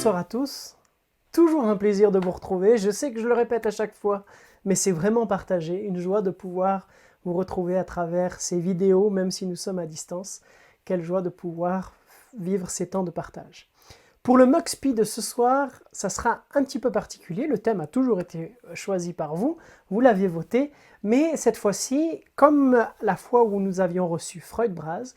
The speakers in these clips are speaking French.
Bonsoir à tous, toujours un plaisir de vous retrouver, je sais que je le répète à chaque fois, mais c'est vraiment partagé, une joie de pouvoir vous retrouver à travers ces vidéos, même si nous sommes à distance, quelle joie de pouvoir vivre ces temps de partage. Pour le MuxPi de ce soir, ça sera un petit peu particulier, le thème a toujours été choisi par vous, vous l'aviez voté, mais cette fois-ci, comme la fois où nous avions reçu Freud Braz,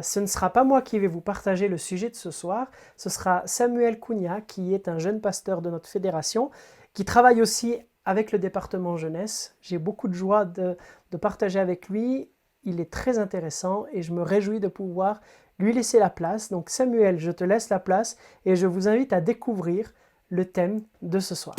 ce ne sera pas moi qui vais vous partager le sujet de ce soir, ce sera Samuel Cunha, qui est un jeune pasteur de notre fédération, qui travaille aussi avec le département jeunesse. J'ai beaucoup de joie de partager avec lui, il est très intéressant et je me réjouis de pouvoir lui laisser la place. Donc Samuel, je te laisse la place et je vous invite à découvrir le thème de ce soir.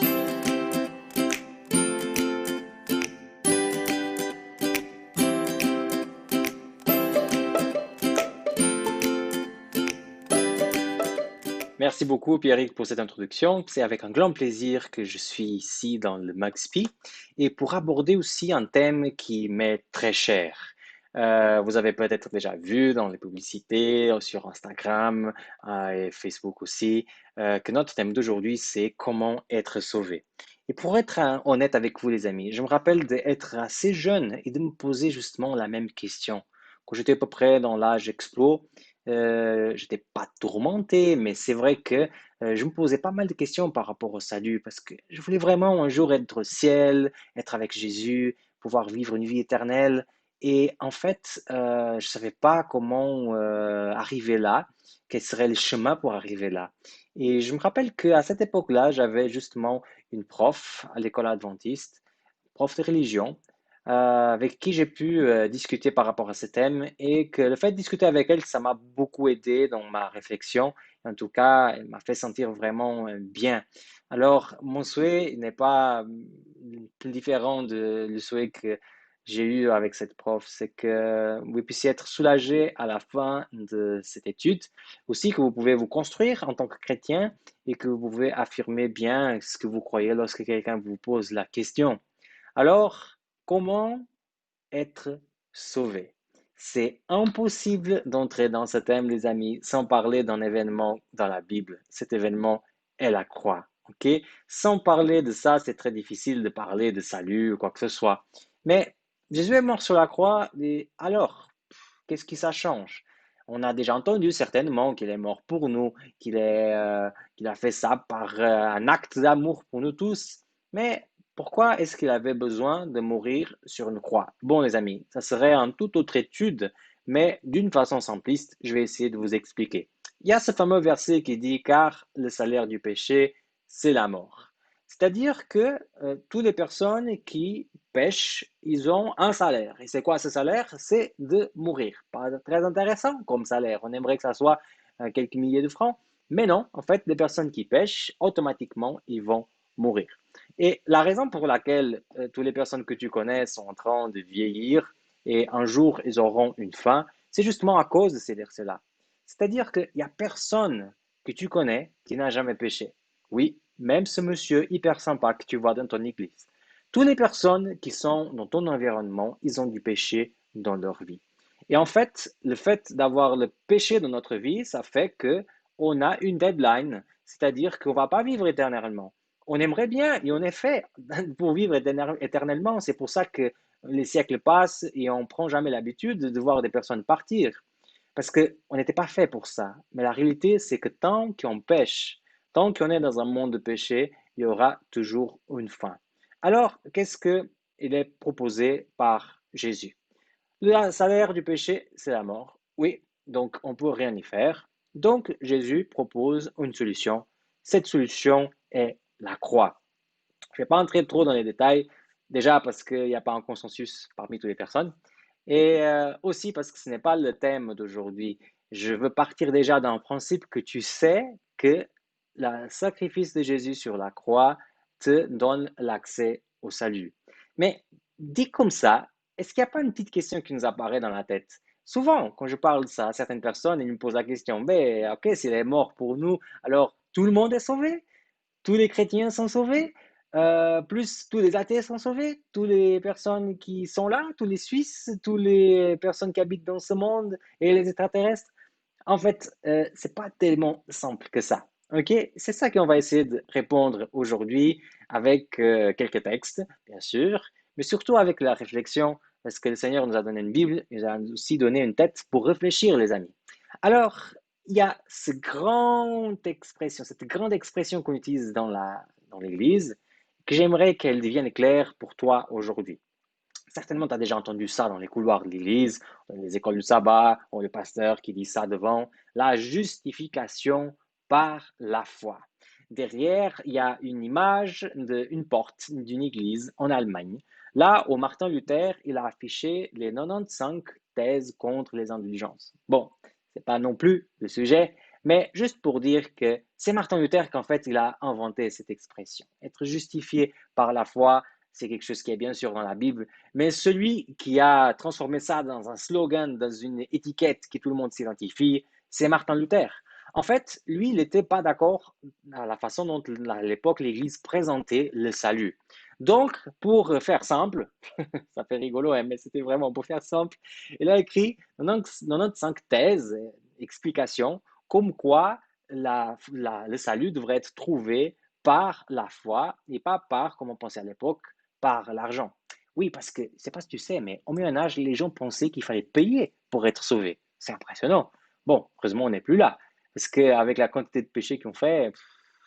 Merci beaucoup, Pierrick, pour cette introduction. C'est avec un grand plaisir que je suis ici dans le MaxPi et pour aborder aussi un thème qui m'est très cher. Vous avez peut-être déjà vu dans les publicités sur Instagram et Facebook aussi que notre thème d'aujourd'hui, c'est comment être sauvé. Et pour être honnête avec vous, les amis, je me rappelle d'être assez jeune et de me poser justement la même question. Quand j'étais à peu près dans l'âge explo, j'étais pas tourmenté, mais c'est vrai que je me posais pas mal de questions par rapport au salut parce que je voulais vraiment un jour être au ciel, être avec Jésus, pouvoir vivre une vie éternelle. Et en fait, je savais pas comment arriver là, quel serait le chemin pour arriver là. Et je me rappelle qu'à cette époque-là, j'avais justement une prof à l'école adventiste, prof de religion, avec qui j'ai pu discuter par rapport à ce thème et que le fait de discuter avec elle, ça m'a beaucoup aidé dans ma réflexion. En tout cas, elle m'a fait sentir vraiment bien. Alors, mon souhait n'est pas plus différent de le souhait que j'ai eu avec cette prof, c'est que vous puissiez être soulagé à la fin de cette étude, aussi que vous pouvez vous construire en tant que chrétien et que vous pouvez affirmer bien ce que vous croyez lorsque quelqu'un vous pose la question. Alors, comment être sauvé? C'est impossible d'entrer dans ce thème, les amis, sans parler d'un événement dans la Bible. Cet événement est la croix. Ok? Sans parler de ça, c'est très difficile de parler de salut ou quoi que ce soit. Mais Jésus est mort sur la croix, et alors, qu'est-ce qui ça change? On a déjà entendu certainement qu'il est mort pour nous, qu'il a fait ça par un acte d'amour pour nous tous. Mais pourquoi est-ce qu'il avait besoin de mourir sur une croix? Bon, les amis, ça serait une toute autre étude, mais d'une façon simpliste, je vais essayer de vous expliquer. Il y a ce fameux verset qui dit, car le salaire du péché, c'est la mort. C'est-à-dire que toutes les personnes qui pêchent, ils ont un salaire. Et c'est quoi ce salaire? C'est de mourir. Pas très intéressant comme salaire. On aimerait que ça soit quelques milliers de francs. Mais non, en fait, les personnes qui pêchent, automatiquement, ils vont mourir. Et la raison pour laquelle toutes les personnes que tu connais sont en train de vieillir et un jour ils auront une fin, c'est justement à cause de ces versets-là. C'est-à-dire qu'il n'y a personne que tu connais qui n'a jamais péché. Oui, même ce monsieur hyper sympa que tu vois dans ton église. Toutes les personnes qui sont dans ton environnement, ils ont du péché dans leur vie. Et en fait, le fait d'avoir le péché dans notre vie, ça fait que on a une deadline, c'est-à-dire qu'on ne va pas vivre éternellement. On aimerait bien, et en effet, pour vivre éternellement, c'est pour ça que les siècles passent et on ne prend jamais l'habitude de voir des personnes partir. Parce qu'on n'était pas fait pour ça. Mais la réalité, c'est que tant qu'on pêche, tant qu'on est dans un monde de péché, il y aura toujours une fin. Alors, qu'est-ce qu'il est proposé par Jésus? Le salaire du péché, c'est la mort. Oui, donc on ne peut rien y faire. Donc Jésus propose une solution. Cette solution est la croix. Je ne vais pas entrer trop dans les détails, déjà parce qu'il n'y a pas un consensus parmi toutes les personnes, et aussi parce que ce n'est pas le thème d'aujourd'hui. Je veux partir déjà d'un principe que tu sais que le sacrifice de Jésus sur la croix te donne l'accès au salut. Mais dit comme ça, est-ce qu'il n'y a pas une petite question qui nous apparaît dans la tête? Souvent, quand je parle de ça à certaines personnes, ils me posent la question, ben, ok, s'il est mort pour nous, alors tout le monde est sauvé? Tous les chrétiens sont sauvés, plus tous les athées sont sauvés, toutes les personnes qui sont là, tous les Suisses, toutes les personnes qui habitent dans ce monde et les extraterrestres. En fait, c'est pas tellement simple que ça. OK? C'est ça qu'on va essayer de répondre aujourd'hui avec quelques textes, bien sûr, mais surtout avec la réflexion, parce que le Seigneur nous a donné une Bible, il nous a aussi donné une tête pour réfléchir, les amis. Alors, il y a cette grande expression qu'on utilise dans l'Église, que j'aimerais qu'elle devienne claire pour toi aujourd'hui. Certainement, tu as déjà entendu ça dans les couloirs de l'église, dans les écoles du sabbat, ou le pasteur qui dit ça devant. La justification par la foi. Derrière, il y a une image d'une porte d'une église en Allemagne. Là où Martin Luther, il a affiché les 95 thèses contre les indulgences. Bon, c'est pas non plus le sujet, mais juste pour dire que c'est Martin Luther qu'en fait, il a inventé cette expression. Être justifié par la foi, c'est quelque chose qui est bien sûr dans la Bible, mais celui qui a transformé ça dans un slogan, dans une étiquette qui tout le monde s'identifie, c'est Martin Luther. En fait, lui, il n'était pas d'accord à la façon dont à l'époque l'Église présentait le salut. Donc, pour faire simple, ça fait rigolo, hein, mais c'était vraiment pour faire simple, il a écrit 95 thèses, explications, comme quoi le salut devrait être trouvé par la foi et pas par, comme on pensait à l'époque, par l'argent. Oui, parce que, je ne sais pas si tu sais, mais au Moyen Âge, les gens pensaient qu'il fallait payer pour être sauvé. C'est impressionnant. Bon, heureusement, on n'est plus là. Parce qu'avec la quantité de péchés qu'on fait,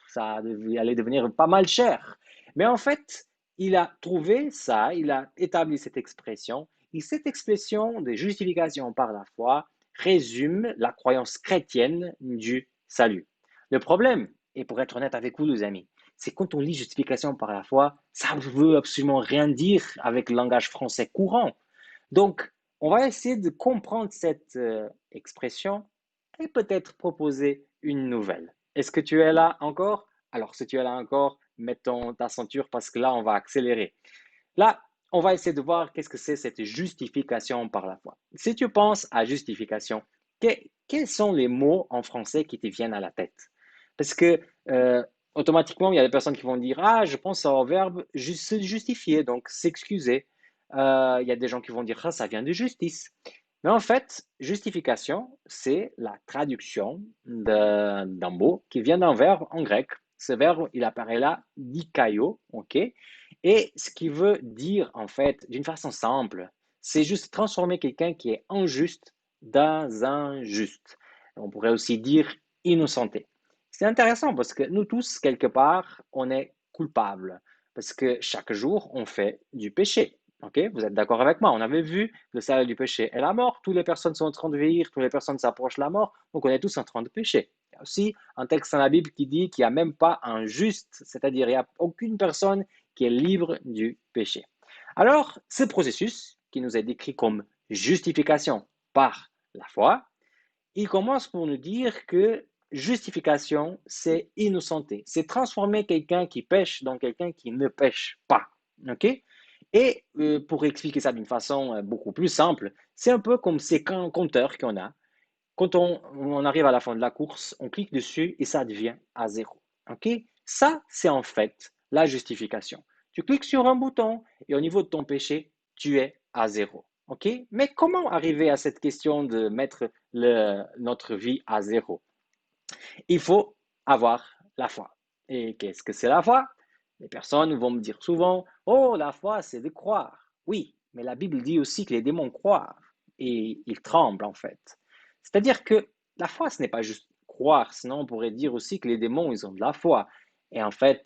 ça allait devenir pas mal cher. Mais en fait, il a trouvé ça, il a établi cette expression, et cette expression de justification par la foi résume la croyance chrétienne du salut. Le problème, et pour être honnête avec vous, les amis, c'est quand on lit justification par la foi, ça ne veut absolument rien dire avec le langage français courant. Donc, on va essayer de comprendre cette expression et peut-être proposer une nouvelle. Est-ce que tu es là encore? Alors, si tu es là encore, mettons ta ceinture parce que là, on va accélérer. Là, on va essayer de voir qu'est-ce que c'est cette justification par la foi. Si tu penses à justification, quels sont les mots en français qui te viennent à la tête? Parce que automatiquement, il y a des personnes qui vont dire, ah, je pense au verbe se justifier, donc s'excuser. Il y a des gens qui vont dire, ah, ça vient de justice. Mais en fait, justification, c'est la traduction d'un mot qui vient d'un verbe en grec. Ce verbe, il apparaît là, dikaio, ok? Et ce qui veut dire, en fait, d'une façon simple, c'est juste transformer quelqu'un qui est injuste dans un juste. On pourrait aussi dire innocenté. C'est intéressant parce que nous tous, quelque part, on est coupables. Parce que chaque jour, on fait du péché. Ok, vous êtes d'accord avec moi? On avait vu le salaire du péché est la mort. Toutes les personnes sont en train de vieillir, toutes les personnes s'approchent de la mort. Donc, on est tous en train de pécher. Il y a aussi un texte dans la Bible qui dit qu'il n'y a même pas un juste, c'est-à-dire il n'y a aucune personne qui est libre du péché. Alors, ce processus, qui nous est décrit comme justification par la foi, il commence pour nous dire que justification, c'est innocenté. C'est transformer quelqu'un qui pêche dans quelqu'un qui ne pêche pas. OK? Et pour expliquer ça d'une façon beaucoup plus simple, c'est un peu comme ces compteurs qu'on a. Quand on arrive à la fin de la course, on clique dessus et ça devient à zéro. OK? Ça, c'est en fait la justification. Tu cliques sur un bouton et au niveau de ton péché, tu es à zéro. OK? Mais comment arriver à cette question de mettre notre vie à zéro? Il faut avoir la foi. Et qu'est-ce que c'est la foi? Les personnes vont me dire souvent, oh, la foi, c'est de croire. Oui, mais la Bible dit aussi que les démons croient et ils tremblent en fait. C'est-à-dire que la foi, ce n'est pas juste croire, sinon on pourrait dire aussi que les démons, ils ont de la foi. Et en fait,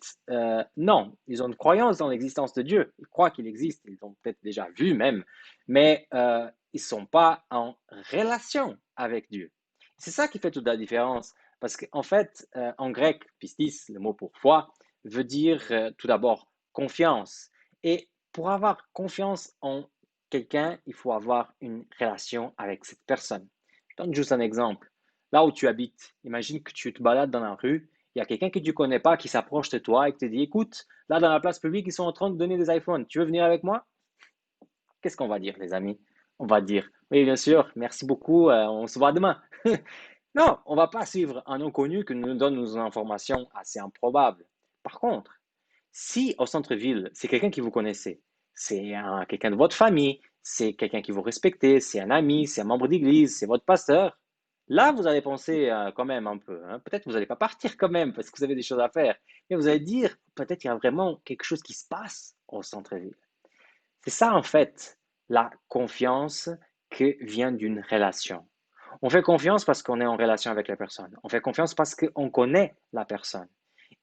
non, ils ont une croyance dans l'existence de Dieu. Ils croient qu'il existe, ils l'ont peut-être déjà vu même, mais ils ne sont pas en relation avec Dieu. C'est ça qui fait toute la différence. Parce qu'en fait, en grec, pistis, le mot pour foi, veut dire tout d'abord confiance. Et pour avoir confiance en quelqu'un, il faut avoir une relation avec cette personne. Je donne juste un exemple. Là où tu habites, imagine que tu te balades dans la rue, il y a quelqu'un que tu ne connais pas qui s'approche de toi et qui te dit, écoute, là dans la place publique, ils sont en train de donner des iPhones, tu veux venir avec moi? Qu'est-ce qu'on va dire, les amis? On va dire, oui, bien sûr, merci beaucoup, on se voit demain. Non, on ne va pas suivre un inconnu qui nous donne une information assez improbable. Par contre, si au centre-ville, c'est quelqu'un qui vous connaissez, c'est quelqu'un de votre famille, c'est quelqu'un qui vous respectez, c'est un ami, c'est un membre d'église, c'est votre pasteur, Là, vous allez penser quand même un peu, hein. Peut-être que vous n'allez pas partir quand même parce que vous avez des choses à faire, mais vous allez dire, peut-être qu'il y a vraiment quelque chose qui se passe au centre-ville. C'est ça, en fait, la confiance qui vient d'une relation. On fait confiance parce qu'on est en relation avec la personne. On fait confiance parce qu'on connaît la personne.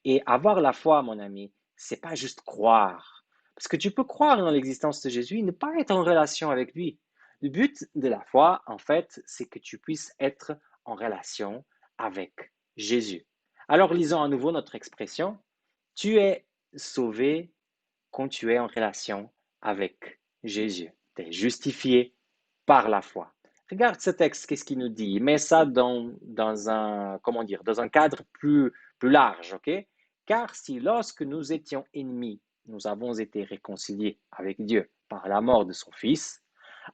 Et avoir la foi, mon ami, c'est pas juste croire. Parce que tu peux croire dans l'existence de Jésus et ne pas être en relation avec lui. Le but de la foi, en fait, c'est que tu puisses être en relation avec Jésus. Alors, lisons à nouveau notre expression. Tu es sauvé quand tu es en relation avec Jésus. Tu es justifié par la foi. Regarde ce texte, qu'est-ce qu'il nous dit? Il met ça dans un, comment dire, dans un cadre plus large, ok? Car si lorsque nous étions ennemis, nous avons été réconciliés avec Dieu par la mort de son Fils,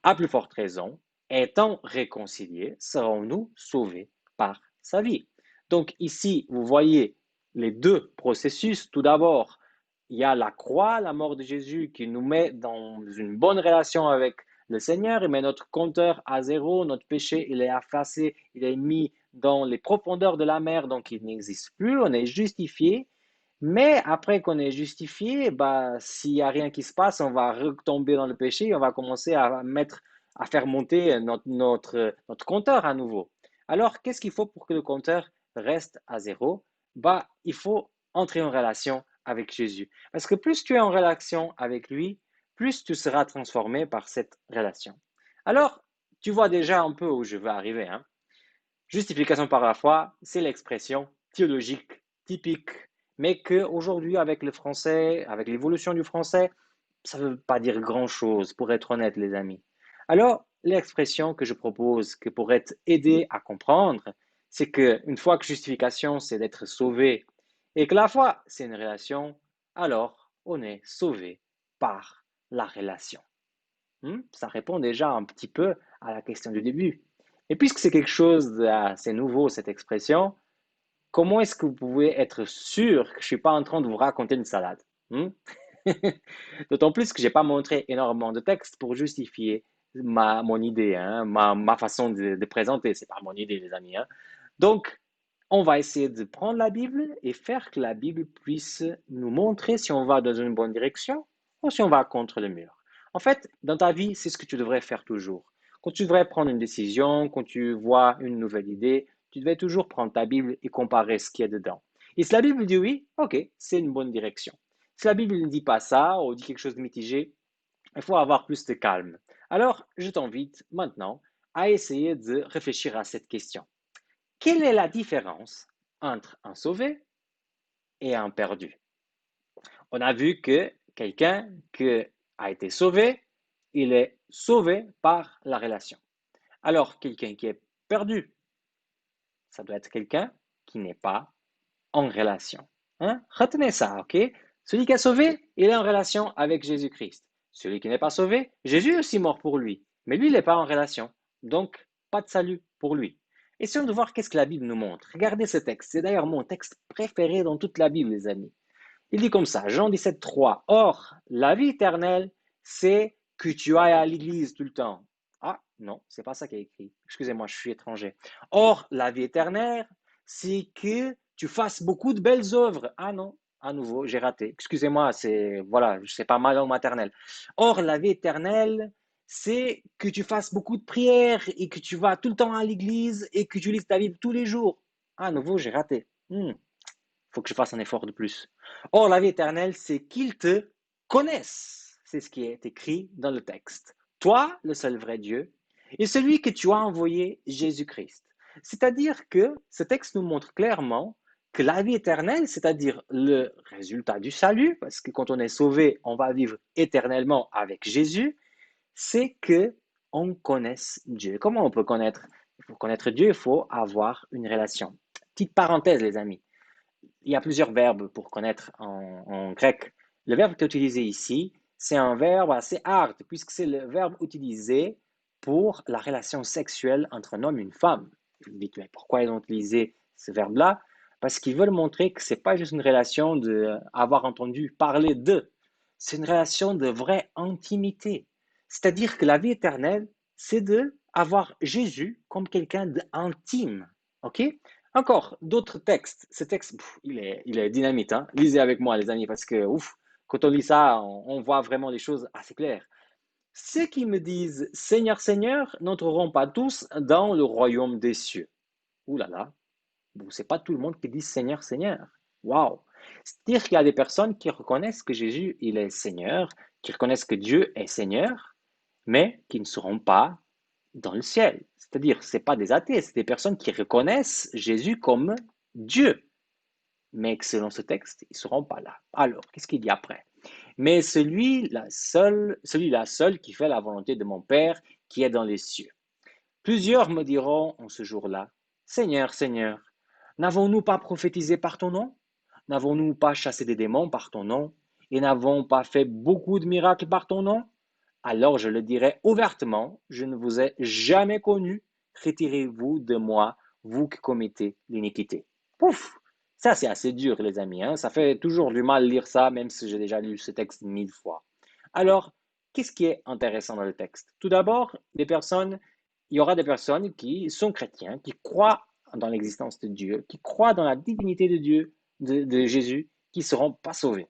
à plus forte raison, étant réconciliés, serons-nous sauvés par sa vie. Donc ici, vous voyez les deux processus. Tout d'abord, il y a la croix, la mort de Jésus qui nous met dans une bonne relation avec le Seigneur, il met notre compteur à zéro, notre péché, il est effacé, il est mis dans les profondeurs de la mer, donc il n'existe plus, on est justifié. Mais après qu'on est justifié, bah, s'il n'y a rien qui se passe, on va retomber dans le péché et on va commencer à faire monter notre compteur à nouveau. Alors, qu'est-ce qu'il faut pour que le compteur reste à zéro? Bah, il faut entrer en relation avec Jésus. Parce que plus tu es en relation avec lui, plus tu seras transformé par cette relation. Alors, tu vois déjà un peu où je veux arriver, hein? Justification par la foi, c'est l'expression théologique typique, mais qu'aujourd'hui, avec le français, avec l'évolution du français, ça ne veut pas dire grand-chose, pour être honnête, les amis. Alors, l'expression que je propose, que pourrait aider à comprendre, c'est qu'une fois que justification, c'est d'être sauvé, et que la foi, c'est une relation, alors on est sauvé par la relation. Ça répond déjà un petit peu à la question du début. Et puisque c'est quelque chose d'assez nouveau, cette expression, comment est-ce que vous pouvez être sûr que je ne suis pas en train de vous raconter une salade? Hmm? D'autant plus que je n'ai pas montré énormément de textes pour justifier mon idée, hein, ma façon de présenter. Ce n'est pas mon idée, les amis, hein. Donc, on va essayer de prendre la Bible et faire que la Bible puisse nous montrer si on va dans une bonne direction ou si on va contre le mur. En fait, dans ta vie, c'est ce que tu devrais faire toujours. Quand tu devrais prendre une décision, quand tu vois une nouvelle idée, tu devrais toujours prendre ta Bible et comparer ce qu'il y a dedans. Et si la Bible dit oui, ok, c'est une bonne direction. Si la Bible ne dit pas ça ou dit quelque chose de mitigé, il faut avoir plus de calme. Alors, je t'invite maintenant à essayer de réfléchir à cette question. Quelle est la différence entre un sauvé et un perdu? On a vu que quelqu'un qui a été sauvé, il est sauvé par la relation. Alors, quelqu'un qui est perdu, ça doit être quelqu'un qui n'est pas en relation. Hein? Retenez ça, ok? Celui qui est sauvé, il est en relation avec Jésus-Christ. Celui qui n'est pas sauvé, Jésus est aussi mort pour lui, mais lui, il n'est pas en relation. Donc, pas de salut pour lui. Essayons de voir qu'est-ce que la Bible nous montre. Regardez ce texte. C'est d'ailleurs mon texte préféré dans toute la Bible, les amis. Il dit comme ça, Jean 17, 3. Or, la vie éternelle, c'est que tu ailles à l'église tout le temps. Ah, non, c'est pas ça qui est écrit. Excusez-moi, je suis étranger. Or, la vie éternelle, c'est que tu fasses beaucoup de belles œuvres. Ah non, à nouveau, j'ai raté. Excusez-moi, voilà, c'est pas ma langue maternelle. Or, la vie éternelle, c'est que tu fasses beaucoup de prières et que tu vas tout le temps à l'église et que tu lises ta Bible tous les jours. À nouveau, j'ai raté. Faut que je fasse un effort de plus. Or, la vie éternelle, c'est qu'ils te connaissent. C'est ce qui est écrit dans le texte. Toi, le seul vrai Dieu, et celui que tu as envoyé, Jésus-Christ. C'est-à-dire que ce texte nous montre clairement que la vie éternelle, c'est-à-dire le résultat du salut, parce que quand on est sauvé, on va vivre éternellement avec Jésus, c'est que on connaisse Dieu. Comment on peut connaître? Pour connaître Dieu, il faut avoir une relation. Petite parenthèse, les amis. Il y a plusieurs verbes pour connaître en grec. Le verbe qui est utilisé ici, c'est un verbe assez hard, puisque c'est le verbe utilisé pour la relation sexuelle entre un homme et une femme. Vous me dites, mais pourquoi ils ont utilisé ce verbe-là? Parce qu'ils veulent montrer que ce n'est pas juste une relation d'avoir entendu parler d'eux, c'est une relation de vraie intimité. C'est-à-dire que la vie éternelle, c'est de avoir Jésus comme quelqu'un d'intime. OK? Encore d'autres textes. Ce texte, il est dynamite. Hein? Lisez avec moi, les amis, parce que ouf, quand on lit ça, on voit vraiment les choses assez claires. Ceux qui me disent Seigneur, Seigneur n'entreront pas tous dans le royaume des cieux. Ouh là là, bon, c'est pas tout le monde qui dit Seigneur, Seigneur. Waouh! C'est-à-dire qu'il y a des personnes qui reconnaissent que Jésus, il est Seigneur, qui reconnaissent que Dieu est Seigneur, mais qui ne seront pas dans le ciel. C'est-à-dire, ce pas des athées, c'est des personnes qui reconnaissent Jésus comme Dieu, mais que selon ce texte, ils ne seront pas là. Alors, qu'est-ce qu'il dit après? Mais celui-là seul qui fait la volonté de mon Père qui est dans les cieux. Plusieurs me diront en ce jour-là, Seigneur, Seigneur, n'avons-nous pas prophétisé par ton nom? N'avons-nous pas chassé des démons par ton nom? Et n'avons pas fait beaucoup de miracles par ton nom? Alors je le dirai ouvertement, je ne vous ai jamais connu, retirez-vous de moi, vous qui commettez l'iniquité. Pouf! Ça, c'est assez dur, les amis. Hein? Ça fait toujours du mal lire ça, même si j'ai déjà lu ce texte 1000 fois. Alors, qu'est-ce qui est intéressant dans le texte? Tout d'abord, il y aura des personnes qui sont chrétiens, qui croient dans l'existence de Dieu, qui croient dans la divinité de Dieu, de Jésus, qui ne seront pas sauvés.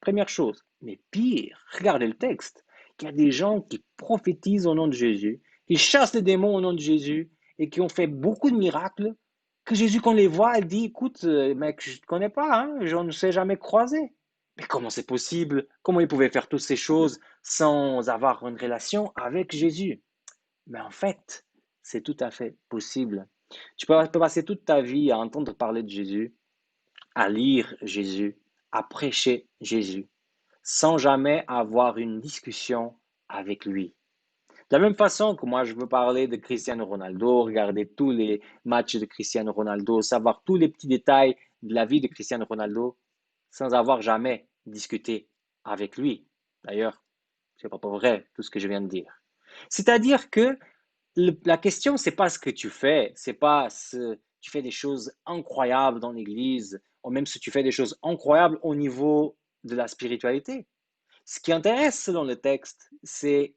Première chose. Mais pire, regardez le texte. Il y a des gens qui prophétisent au nom de Jésus, qui chassent les démons au nom de Jésus et qui ont fait beaucoup de miracles, que Jésus, quand les voit, il dit, écoute, mec, je ne te connais pas, hein, je ne sais jamais croisé. Mais comment c'est possible? Comment ils pouvaient faire toutes ces choses sans avoir une relation avec Jésus? Mais en fait, c'est tout à fait possible. Tu peux passer toute ta vie à entendre parler de Jésus, à lire Jésus, à prêcher Jésus, sans jamais avoir une discussion avec lui. De la même façon que moi, je veux parler de Cristiano Ronaldo, regarder tous les matchs de Cristiano Ronaldo, savoir tous les petits détails de la vie de Cristiano Ronaldo, sans avoir jamais discuté avec lui. D'ailleurs, c'est pas vrai tout ce que je viens de dire. C'est-à-dire que la question, c'est pas ce que tu fais, c'est pas si tu fais des choses incroyables dans l'église, ou même si tu fais des choses incroyables au niveau de la spiritualité. Ce qui intéresse selon le texte, c'est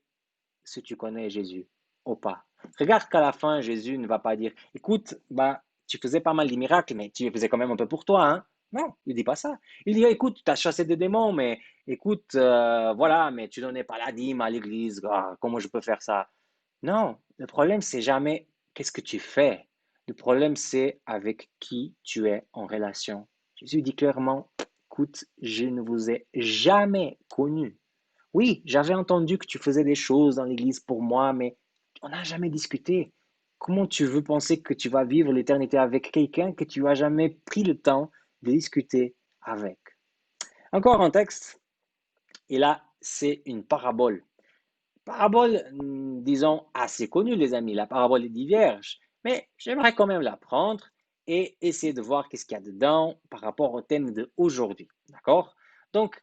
si tu connais Jésus ou pas. Regarde qu'à la fin, Jésus ne va pas dire, écoute, bah, tu faisais pas mal de miracles, mais tu les faisais quand même un peu pour toi, hein? Non, il dit pas ça. Il dit, écoute, tu as chassé des démons, mais écoute, voilà, mais tu donnais pas la dîme à l'église, ah, comment je peux faire ça? Non, le problème, c'est jamais qu'est-ce que tu fais. Le problème, c'est avec qui tu es en relation. Jésus dit clairement, écoute, je ne vous ai jamais connu. Oui, j'avais entendu que tu faisais des choses dans l'église pour moi, mais on n'a jamais discuté. Comment tu veux penser que tu vas vivre l'éternité avec quelqu'un que tu n'as jamais pris le temps de discuter avec? Encore un texte, et là, c'est une parabole. Parabole, disons, assez connue, les amis, la parabole des 10 vierges. Mais j'aimerais quand même la prendre et essayer de voir qu'est-ce qu'il y a dedans par rapport au thème d'aujourd'hui. D'accord? Donc,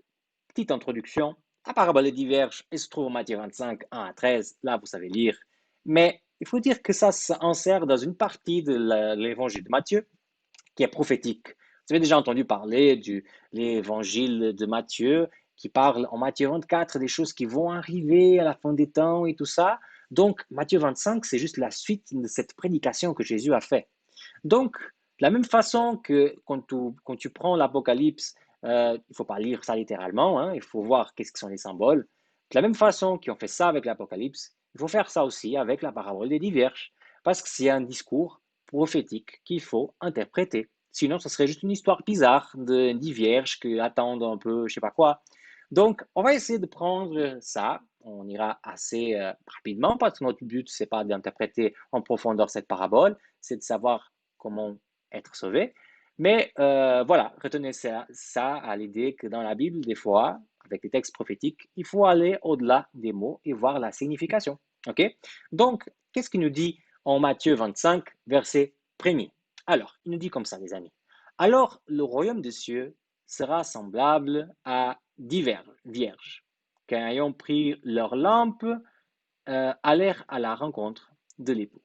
petite introduction. La parabole des 10 vierges, elle se trouve au Matthieu 25, 1 à 13. Là, vous savez lire. Mais il faut dire que ça s'insère dans une partie de l'évangile de Matthieu qui est prophétique. Vous avez déjà entendu parler de l'évangile de Matthieu qui parle en Matthieu 24 des choses qui vont arriver à la fin des temps et tout ça. Donc, Matthieu 25, c'est juste la suite de cette prédication que Jésus a fait. Donc, de la même façon que quand tu prends l'Apocalypse, il ne faut pas lire ça littéralement, hein, il faut voir qu'est-ce que sont les symboles. De la même façon qu'ils ont fait ça avec l'Apocalypse, il faut faire ça aussi avec la parabole des 10 vierges, parce que c'est un discours prophétique qu'il faut interpréter. Sinon, ce serait juste une histoire bizarre de 10 vierges qui attendent un peu, je sais pas quoi. Donc, on va essayer de prendre ça. On ira assez rapidement parce que notre but, c'est pas d'interpréter en profondeur cette parabole, c'est de savoir comment être sauvé. Mais voilà, retenez ça à l'idée que dans la Bible, des fois, avec les textes prophétiques, il faut aller au-delà des mots et voir la signification. OK? Donc, qu'est-ce qu'il nous dit en Matthieu 25, verset 1er? Alors, il nous dit comme ça, les amis. Alors, le royaume des cieux sera semblable à 10 vierges qui, ayant pris leur lampe, allèrent à la rencontre de l'époux.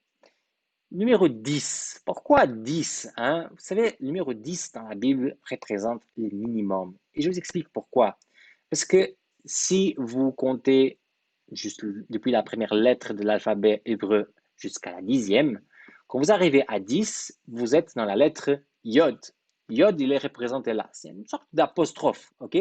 Numéro 10. Pourquoi 10, hein? Vous savez, le numéro 10 dans la Bible représente le minimum. Et je vous explique pourquoi. Parce que si vous comptez juste depuis la première lettre de l'alphabet hébreu jusqu'à la 10e. Quand vous arrivez à 10, vous êtes dans la lettre Yod. Yod, il est représenté là. C'est une sorte d'apostrophe, ok?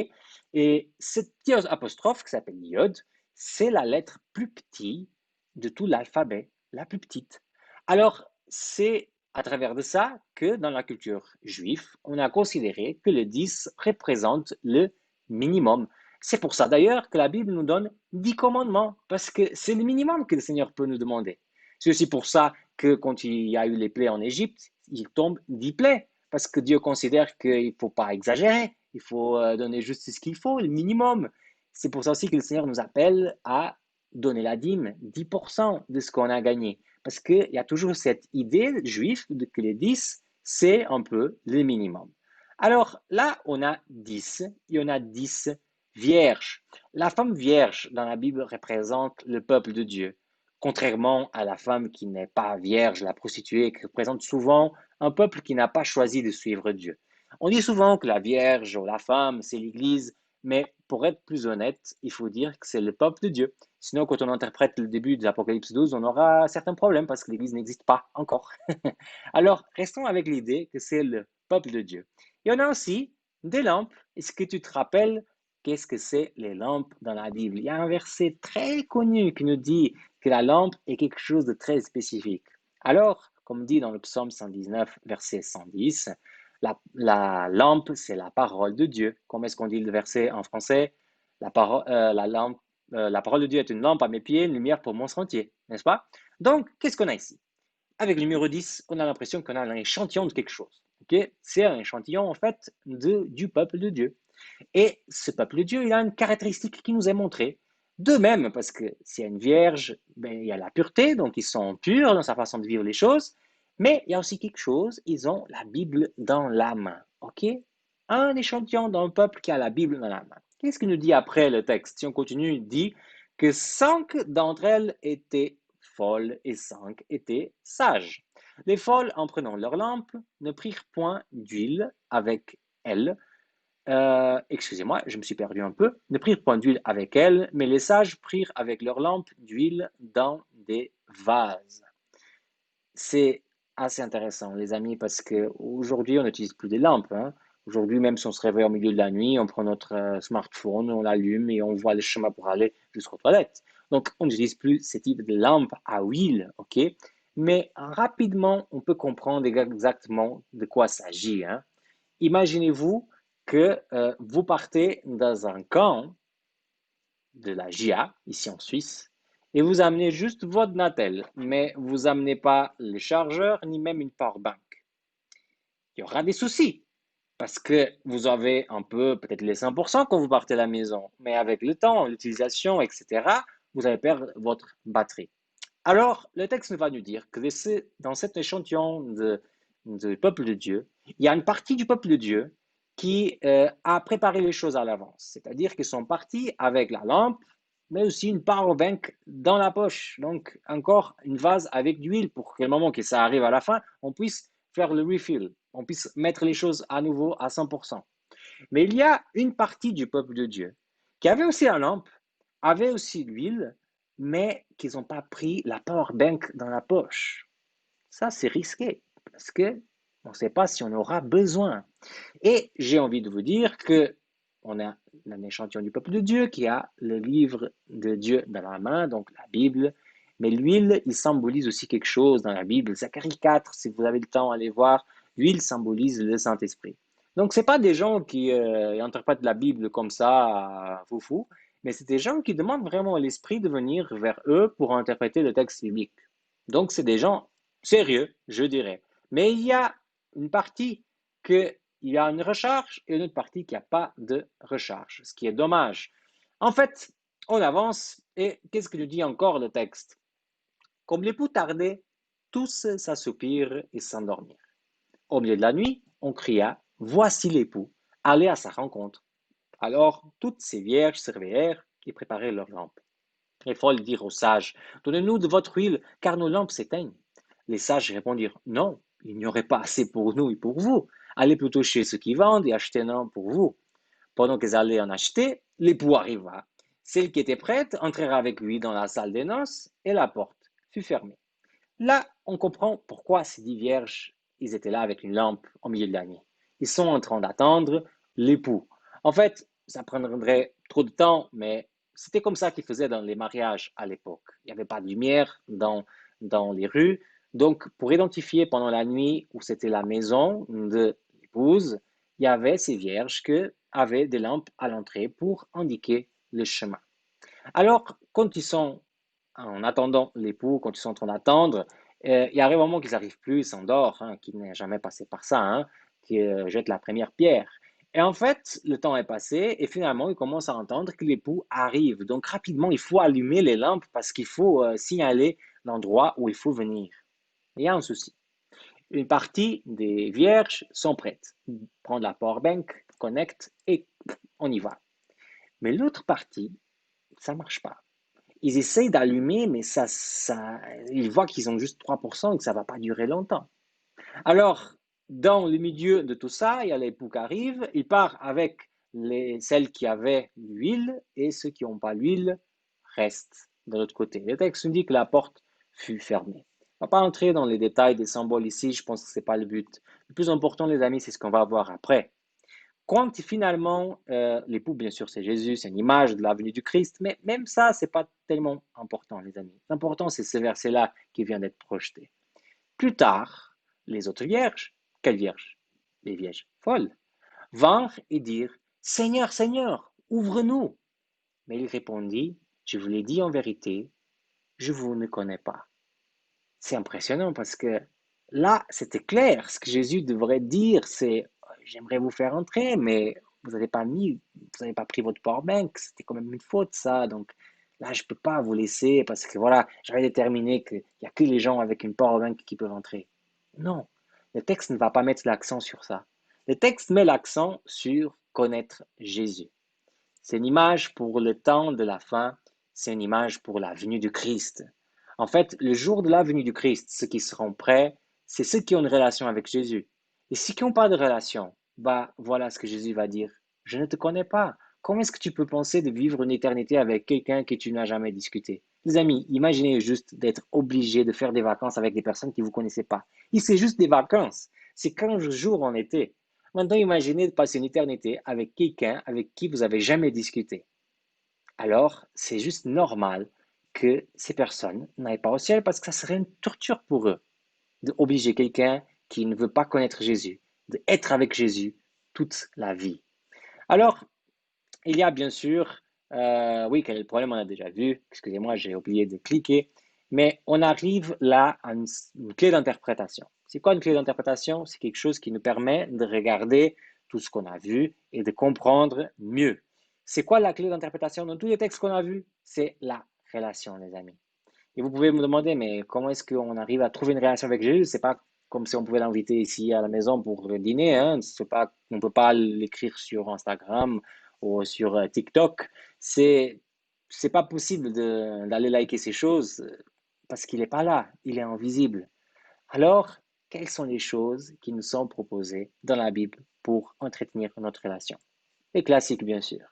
Et cette apostrophe qui s'appelle Yod, c'est la lettre plus petite de tout l'alphabet, la plus petite. Alors, c'est à travers de ça que dans la culture juive, on a considéré que le 10 représente le minimum. C'est pour ça d'ailleurs que la Bible nous donne 10 commandements, parce que c'est le minimum que le Seigneur peut nous demander. C'est aussi pour ça que quand il y a eu les plaies en Égypte, il tombe 10 plaies, parce que Dieu considère qu'il ne faut pas exagérer, il faut donner juste ce qu'il faut, le minimum. C'est pour ça aussi que le Seigneur nous appelle à donner la dîme, 10% de ce qu'on a gagné. Parce qu'il y a toujours cette idée juive que les 10, c'est un peu le minimum. Alors là, on a 10, et on a 10 vierges. La femme vierge dans la Bible représente le peuple de Dieu, contrairement à la femme qui n'est pas vierge, la prostituée, qui représente souvent un peuple qui n'a pas choisi de suivre Dieu. On dit souvent que la vierge ou la femme, c'est l'Église, mais pour être plus honnête, il faut dire que c'est le peuple de Dieu. Sinon, quand on interprète le début de l'Apocalypse 12, on aura certains problèmes parce que l'Église n'existe pas encore. Alors, restons avec l'idée que c'est le peuple de Dieu. Et on a aussi des lampes. Est-ce que tu te rappelles qu'est-ce que c'est les lampes dans la Bible? Il y a un verset très connu qui nous dit que la lampe est quelque chose de très spécifique. Alors, comme dit dans le psaume 119, verset 110, la lampe, c'est la parole de Dieu. Comment est-ce qu'on dit le verset en français? La parole de Dieu est une lampe à mes pieds, une lumière pour mon sentier, n'est-ce pas? Donc, qu'est-ce qu'on a ici? Avec le numéro 10, on a l'impression qu'on a un échantillon de quelque chose. Okay? C'est un échantillon, en fait, du peuple de Dieu. Et ce peuple de Dieu, il a une caractéristique qui nous est montrée. De même, parce que s'il y a une vierge, ben, il y a la pureté, donc ils sont purs dans sa façon de vivre les choses. Mais il y a aussi quelque chose, ils ont la Bible dans la main. OK? Un échantillon d'un peuple qui a la Bible dans la main. Qu'est-ce qu'il nous dit après le texte? Si on continue, il dit que 5 d'entre elles étaient folles et 5 étaient sages. Les folles, en prenant leur lampe, ne prirent point d'huile avec elles. Excusez-moi, je me suis perdu un peu. Ne prirent point d'huile avec elles, mais les sages prirent avec leurs lampes d'huile dans des vases. C'est assez intéressant, les amis, parce qu'aujourd'hui, on n'utilise plus des lampes. Hein. Aujourd'hui, même si on se réveille au milieu de la nuit, on prend notre smartphone, on l'allume et on voit le chemin pour aller jusqu'aux toilettes. Donc, on n'utilise plus ce type de lampe à huile, ok? Mais rapidement, on peut comprendre exactement de quoi il s'agit. Hein. Imaginez-vous que vous partez dans un camp de la GIA, ici en Suisse, et vous amenez juste votre Natel, mais vous amenez pas le chargeur ni même une powerbank. Il y aura des soucis parce que vous avez un peu, peut-être les 100% quand vous partez de la maison, mais avec le temps, l'utilisation, etc., vous allez perdre votre batterie. Alors, le texte va nous dire que dans cet échantillon de peuple de Dieu, il y a une partie du peuple de Dieu qui a préparé les choses à l'avance. C'est-à-dire qu'ils sont partis avec la lampe, mais aussi une power bank dans la poche. Donc, encore une vase avec d'huile pour que le moment que ça arrive à la fin, on puisse faire le refill, on puisse mettre les choses à nouveau à 100%. Mais il y a une partie du peuple de Dieu qui avait aussi la lampe, avait aussi l'huile, mais qu'ils n'ont pas pris la power bank dans la poche. Ça, c'est risqué parce que on ne sait pas si on aura besoin. Et j'ai envie de vous dire que on a un échantillon du peuple de Dieu qui a le livre de Dieu dans la main, donc la Bible. Mais l'huile, il symbolise aussi quelque chose dans la Bible. Zacharie 4, si vous avez le temps, allez voir. L'huile symbolise le Saint-Esprit. Donc, ce pas des gens qui interprètent la Bible comme ça, foufou, mais c'est des gens qui demandent vraiment à l'Esprit de venir vers eux pour interpréter le texte biblique. Donc, c'est des gens sérieux, je dirais. Mais il y a une partie qu'il y a une recharge et une autre partie qui n'a pas de recharge, ce qui est dommage. En fait, on avance et qu'est-ce que nous dit encore le texte? Comme l'époux tardait, tous s'assoupirent et s'endormirent. Au milieu de la nuit, on cria, voici l'époux, allez à sa rencontre. Alors toutes ces vierges se réveillèrent et préparèrent leurs lampes. Les folles dirent aux sages, donnez-nous de votre huile, car nos lampes s'éteignent. Les sages répondirent, non, il n'y aurait pas assez pour nous et pour vous. Allez plutôt chez ceux qui vendent et achetez-en pour vous. Pendant qu'elles allaient en acheter, l'époux arriva. Celle qui était prête entrèrent avec lui dans la salle des noces et la porte fut fermée. Là, on comprend pourquoi ces 10 vierges, ils étaient là avec une lampe au milieu de la nuit. Ils sont en train d'attendre l'époux. En fait, ça prendrait trop de temps, mais c'était comme ça qu'ils faisaient dans les mariages à l'époque. Il n'y avait pas de lumière dans les rues. Donc, pour identifier pendant la nuit où c'était la maison de l'épouse, il y avait ces vierges qui avaient des lampes à l'entrée pour indiquer le chemin. Alors, quand ils sont en attendant l'époux, quand ils sont en train d'attendre, il arrive un moment qu'ils n'arrivent plus, ils s'endorment, hein, qui n'est jamais passé par ça, hein, qui jette la première pierre. Et en fait, le temps est passé et finalement, ils commencent à entendre que l'époux arrive. Donc rapidement, il faut allumer les lampes parce qu'il faut signaler l'endroit où il faut venir. Il y a un souci. Une partie des vierges sont prêtes. Prendre la powerbank, connecte et on y va. Mais l'autre partie, ça ne marche pas. Ils essayent d'allumer, mais ils voient qu'ils ont juste 3% et que ça ne va pas durer longtemps. Alors, dans le milieu de tout ça, il y a l'époux qui arrive, il part avec celles qui avaient l'huile et ceux qui n'ont pas l'huile restent de l'autre côté. Le texte nous dit que la porte fut fermée. On ne va pas entrer dans les détails des symboles ici, je pense que ce n'est pas le but. Le plus important, les amis, c'est ce qu'on va voir après. Quand finalement, l'époux, bien sûr, c'est Jésus, c'est une image de la venue du Christ, mais même ça, c'est pas tellement important, les amis. L'important, c'est ce verset-là qui vient d'être projeté. Plus tard, les autres vierges, quelles vierges? Les vierges folles, vinrent et dirent, Seigneur, Seigneur, ouvre-nous. Mais il répondit, je vous l'ai dit en vérité, je vous ne connais pas. C'est impressionnant parce que là, c'était clair. Ce que Jésus devrait dire, c'est j'aimerais vous faire entrer, mais vous n'avez pas pris votre powerbank. C'était quand même une faute, ça. Donc là, je ne peux pas vous laisser parce que voilà, j'avais déterminé qu'il n'y a que les gens avec une powerbank qui peuvent entrer. Non, le texte ne va pas mettre l'accent sur ça. Le texte met l'accent sur connaître Jésus. C'est une image pour le temps de la fin, c'est une image pour la venue du Christ. En fait, le jour de la venue du Christ, ceux qui seront prêts, c'est ceux qui ont une relation avec Jésus. Et ceux qui n'ont pas de relation, bah voilà ce que Jésus va dire. Je ne te connais pas. Comment est-ce que tu peux penser de vivre une éternité avec quelqu'un que tu n'as jamais discuté? Les amis, imaginez juste d'être obligé de faire des vacances avec des personnes qui ne vous connaissez pas. Et c'est juste des vacances. C'est 15 jours en été. Maintenant, imaginez de passer une éternité avec quelqu'un avec qui vous n'avez jamais discuté. Alors, c'est juste normal que ces personnes n'aillent pas au ciel parce que ça serait une torture pour eux d'obliger quelqu'un qui ne veut pas connaître Jésus, d'être avec Jésus toute la vie. Alors, il y a bien sûr, oui, quel est le problème, on a déjà vu, excusez-moi, j'ai oublié de cliquer, mais on arrive là à une clé d'interprétation. C'est quoi une clé d'interprétation? C'est quelque chose qui nous permet de regarder tout ce qu'on a vu et de comprendre mieux. C'est quoi la clé d'interprétation dans tous les textes qu'on a vus? C'est la relation, les amis. Et vous pouvez me demander, mais comment est-ce qu'on arrive à trouver une relation avec Jésus? C'est pas comme si on pouvait l'inviter ici à la maison pour le dîner, hein. C'est pas, on peut pas l'écrire sur Instagram ou sur TikTok. C'est, c'est pas possible d'aller liker ces choses parce qu'il n'est pas là, il est invisible. Alors, quelles sont les choses qui nous sont proposées dans la Bible pour entretenir notre relation? Les classiques, bien sûr.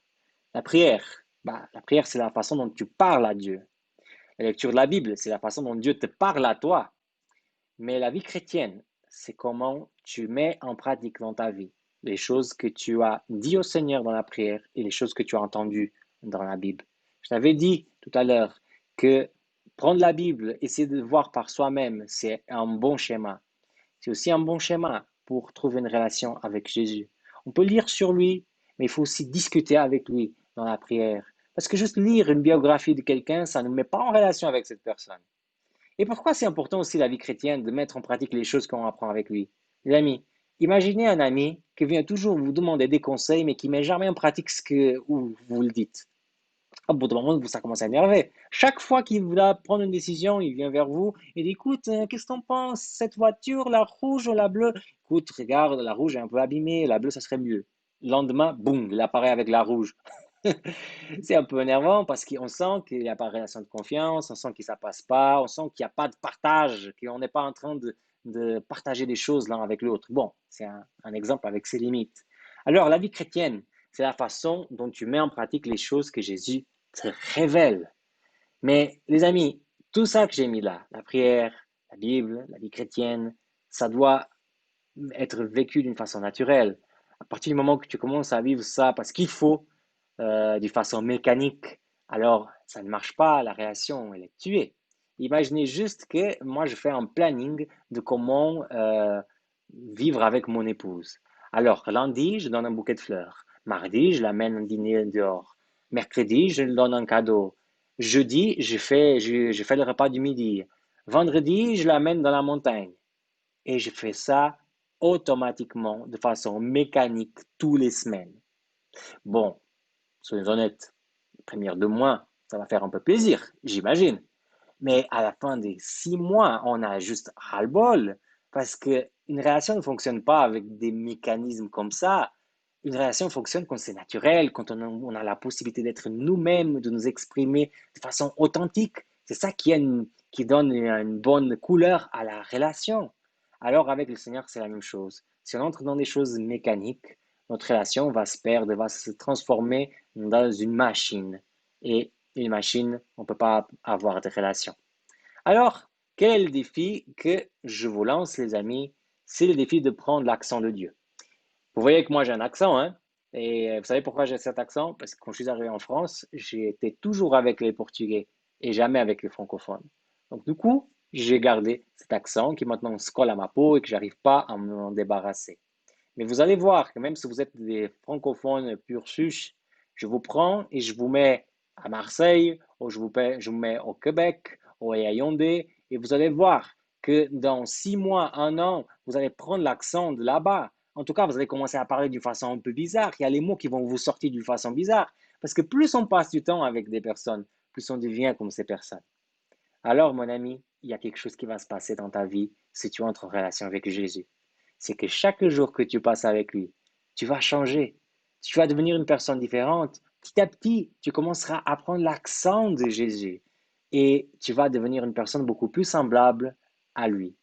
La prière. Bah, la prière, c'est la façon dont tu parles à Dieu. La lecture de la Bible, c'est la façon dont Dieu te parle à toi. Mais la vie chrétienne, c'est comment tu mets en pratique dans ta vie les choses que tu as dit au Seigneur dans la prière et les choses que tu as entendues dans la Bible. Je t'avais dit tout à l'heure que prendre la Bible, essayer de voir par soi-même, c'est un bon schéma. C'est aussi un bon schéma pour trouver une relation avec Jésus. On peut lire sur lui, mais il faut aussi discuter avec lui dans la prière. Parce que juste lire une biographie de quelqu'un, ça ne nous met pas en relation avec cette personne. Et pourquoi c'est important aussi la vie chrétienne de mettre en pratique les choses qu'on apprend avec lui? Les amis, imaginez un ami qui vient toujours vous demander des conseils, mais qui ne met jamais en pratique ce que vous le dites. Au bout d'un moment, ça commence à énerver. Chaque fois qu'il va prendre une décision, il vient vers vous et dit, écoute, qu'est-ce que t'en penses? Cette voiture, la rouge ou la bleue? Écoute, regarde, la rouge est un peu abîmée, la bleue, ça serait mieux. Le lendemain, boum, il apparaît avec la rouge. C'est un peu énervant parce qu'on sent qu'il n'y a pas de relation de confiance, on sent que ça passe pas, on sent qu'il n'y a pas de partage, qu'on n'est pas en train de partager des choses l'un avec l'autre. Bon, c'est un exemple avec ses limites. Alors, la vie chrétienne, c'est la façon dont tu mets en pratique les choses que Jésus te révèle. Mais les amis, tout ça que j'ai mis là, la prière, La Bible, la vie chrétienne, ça doit être vécu d'une façon naturelle. À partir du moment que tu commences à vivre ça parce qu'il faut, d'une façon mécanique, alors ça ne marche pas, la relation, elle est tuée. Imaginez juste que moi, je fais un planning de comment vivre avec mon épouse. Alors, lundi, je donne un bouquet de fleurs. Mardi, je l'amène un dîner dehors. Mercredi, je lui donne un cadeau. Jeudi, je fais le repas du midi. Vendredi, je l'amène dans la montagne. Et je fais ça automatiquement, de façon mécanique, tous les semaines. Bon, soyons honnêtes, les premières 2 mois, ça va faire un peu plaisir, j'imagine. Mais à la fin des 6 mois, on a juste ras-le-bol parce qu'une relation ne fonctionne pas avec des mécanismes comme ça. Une relation fonctionne quand c'est naturel, quand on a la possibilité d'être nous-mêmes, de nous exprimer de façon authentique. C'est ça qui donne une bonne couleur à la relation. Alors avec le Seigneur, c'est la même chose. Si on entre dans des choses mécaniques, notre relation va se perdre, va se transformer dans une machine. Et une machine, on ne peut pas avoir de relation. Alors, quel est le défi que je vous lance, les amis? C'est le défi de prendre l'accent de Dieu. Vous voyez que moi j'ai un accent, hein? Et vous savez pourquoi j'ai cet accent? Parce que quand je suis arrivé en France, j'ai été toujours avec les Portugais et jamais avec les francophones. Donc du coup, j'ai gardé cet accent qui maintenant se colle à ma peau et que j'arrive pas à m'en débarrasser. Mais vous allez voir que même si vous êtes des francophones pur souche, je vous prends et je vous mets à Marseille, ou je vous mets au Québec, ou à Yaoundé, et vous allez voir que dans 6 mois, un an, vous allez prendre l'accent de là-bas. En tout cas, vous allez commencer à parler d'une façon un peu bizarre. Il y a les mots qui vont vous sortir d'une façon bizarre. Parce que plus on passe du temps avec des personnes, plus on devient comme ces personnes. Alors, mon ami, il y a quelque chose qui va se passer dans ta vie si tu entres en relation avec Jésus. C'est que chaque jour que tu passes avec lui, tu vas changer. Tu vas devenir une personne différente. Petit à petit, tu commenceras à prendre l'accent de Jésus et tu vas devenir une personne beaucoup plus semblable à lui.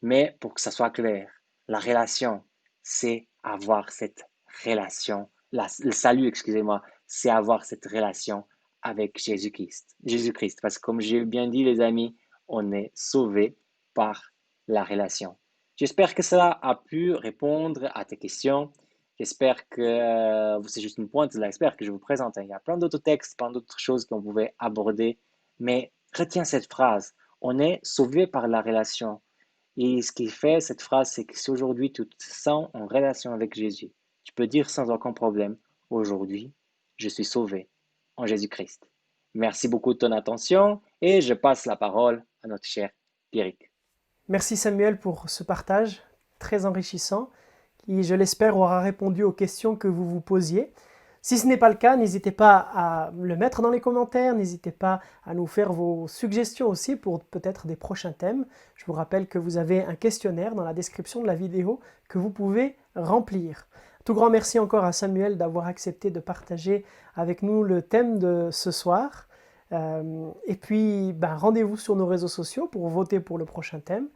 Mais pour que ça soit clair, la relation, c'est avoir cette relation, le salut, excusez-moi, c'est avoir cette relation avec Jésus-Christ. Jésus-Christ, parce que comme j'ai bien dit, les amis, on est sauvé par la relation. J'espère que cela a pu répondre à tes questions. J'espère que c'est juste une pointe de l'iceberg que je vous présente. Il y a plein d'autres textes, plein d'autres choses qu'on pouvait aborder, mais retiens cette phrase. On est sauvé par la relation. Et ce qui fait cette phrase, c'est que si aujourd'hui tu te sens en relation avec Jésus, tu peux dire sans aucun problème, aujourd'hui, je suis sauvé en Jésus-Christ. Merci beaucoup de ton attention et je passe la parole à notre cher Pierrick. Merci Samuel pour ce partage très enrichissant qui, je l'espère, aura répondu aux questions que vous vous posiez. Si ce n'est pas le cas, n'hésitez pas à le mettre dans les commentaires, n'hésitez pas à nous faire vos suggestions aussi pour peut-être des prochains thèmes. Je vous rappelle que vous avez un questionnaire dans la description de la vidéo que vous pouvez remplir. Tout grand merci encore à Samuel d'avoir accepté de partager avec nous le thème de ce soir. Et puis, rendez-vous sur nos réseaux sociaux pour voter pour le prochain thème.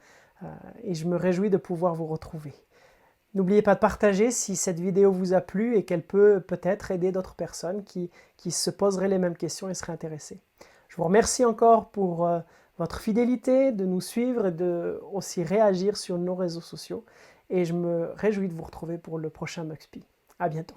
Et je me réjouis de pouvoir vous retrouver. N'oubliez pas de partager si cette vidéo vous a plu et qu'elle peut peut-être aider d'autres personnes qui se poseraient les mêmes questions et seraient intéressées. Je vous remercie encore pour votre fidélité, de nous suivre et de aussi réagir sur nos réseaux sociaux. Et je me réjouis de vous retrouver pour le prochain MuxPi. À bientôt.